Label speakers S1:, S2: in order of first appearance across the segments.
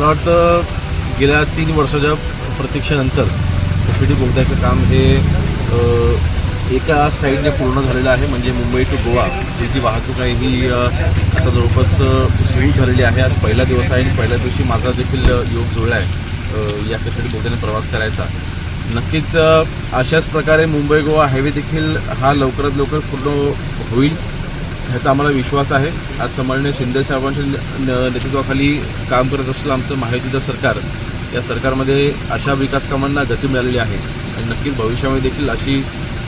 S1: मला वाटतं गेल्या 3 वर्षाच्या प्रतीक्षेनंतर कशेडी बोगद्याचं काम हे एका साईडने पूर्ण झालेलं आहे. म्हणजे मुंबई टू गोवा जी वाहतूक आहे ही आता जवळपास सुरू झालेली आहे. आज पहिला दिवस आहे आणि पहिल्या दिवशी माझा देखील योग जुळला आहे या कशेडी बोगद्याने प्रवास करायचा. नक्कीच अशाच प्रकारे मुंबई गोवा हायवे देखील हा लवकरात लवकर पूर्ण होईल ह्याचा आम्हाला विश्वास आहे. आज समन्वय शिंदे साहेबांच्या नेतृत्वाखाली काम करत असलेलं आमचं महायुतीचं सरकार, या सरकारमध्ये अशा विकास कामांना गती मिळालेली आहे आणि नक्कीच भविष्यामध्ये देखील अशी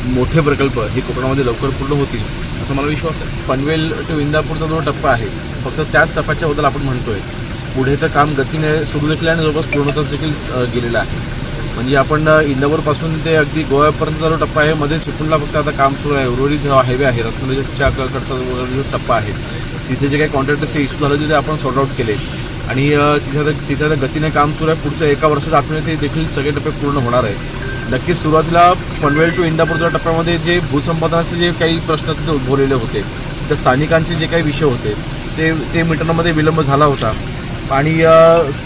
S1: मोठे प्रकल्प हे कोकणामध्ये लवकर पूर्ण होतील असा मला विश्वास आहे. पनवेल टू इंदापूरचा जो टप्पा आहे फक्त त्याच टप्प्याच्याबद्दल आपण म्हणतोय. पुढे तर काम गतीने सुरू देखील आणि जवळपास पूर्णतः देखील गेलेलं आहे. म्हणजे आपण इंदापूरपासून ते अगदी गोव्यापर्यंतचा जो टप्पा आहे, मध्ये चिपळूणला फक्त आता काम सुरू आहे. उर्वरित जो हायवे आहे रत्नागिरीच्या कडचा जो टप्पा आहे तिथे जे काही कॉन्ट्रॅक्टर्सचे इश्यू झाले ते आपण सॉर्ट आउट केले आणि तिथे आता गतीने काम सुरू आहे. पुढच्या 1 वर्षात आतमध्ये ते देखील सगळे टप्पे पूर्ण होणार आहे. नक्कीच सुरुवातीला पनवेल टू इंदापूरच्या टप्प्यामध्ये जे भूसंपादनाचे जे काही प्रश्न तिथे उद्भवलेले होते, त्या स्थानिकांचे जे काही विषय होते ते मिटवण्यामध्ये विलंब झाला होता आणि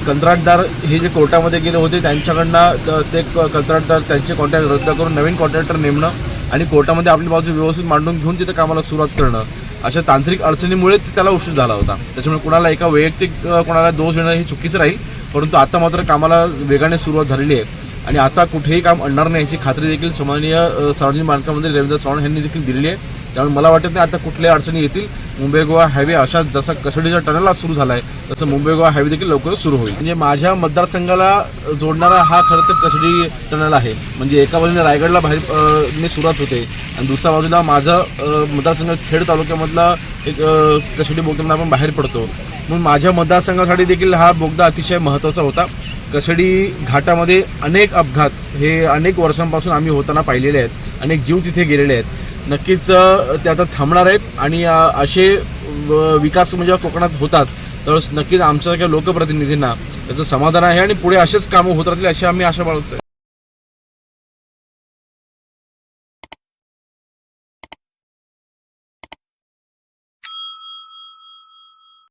S1: कंत्राटदार हे जे कोर्टामध्ये गेले होते त्यांच्याकडनं ते कंत्राटदार त्यांचे कॉन्ट्रॅक्ट रद्द करून नवीन कॉन्ट्रॅक्टर नेमणं आणि कोर्टामध्ये आपली बाजू व्यवस्थित मांडून घेऊन तिथे कामाला सुरुवात करणं, अशा तांत्रिक अडचणीमुळे त्याला उशीर झाला होता. त्याच्यामुळे कुणाला एका वैयक्तिक कोणाला दोष देणं हे चुकीचं राहील. परंतु आता मात्र कामाला वेगाने सुरुवात झालेली आहे आणि आता कुठेही काम अडणार नाही याची खात्री देखील सन्माननीय सार्वजनिक बांधकाम मंत्री रवींद्र चव्हाण यांनी देखील दिलेली आहे. त्यामुळे मला वाटत नाही आता कुठल्या अडचणी येतील. मुंबई गोवा हायवे अशा जसा कशेडीचा टनल सुरू झाला आहे तसं मुंबई गोवा हायवे देखील लवकरच सुरू होईल. म्हणजे माझ्या मतदारसंघाला जोडणारा हा खरं तर कशेडी टनल आहे. म्हणजे एका बाजूने रायगडला बाहेर सुरुवात होते आणि दुसऱ्या बाजूला माझा मतदारसंघ खेड तालुक्यामधला एक कशेडी बोगद्यामध्ये आपण बाहेर पडतो. म्हणून माझ्या मतदारसंघासाठी देखील हा बोगदा अतिशय महत्त्वाचा होता. कशेडी घाटामध्ये अनेक अपघात हे अनेक वर्षांपासून आम्ही होताना पाहिलेले आहेत. अनेक जीव तिथे गेलेले आहेत. नक्कीच ते आता थांबणार आहेत आणि असे विकास म्हणजे कोकणात होतात तर नक्कीच आमच्यासारख्या लोकप्रतिनिधींना त्याचं समाधान आहे आणि पुढे असेच कामं होत राहतील अशी आम्ही आशा बाळगतोय.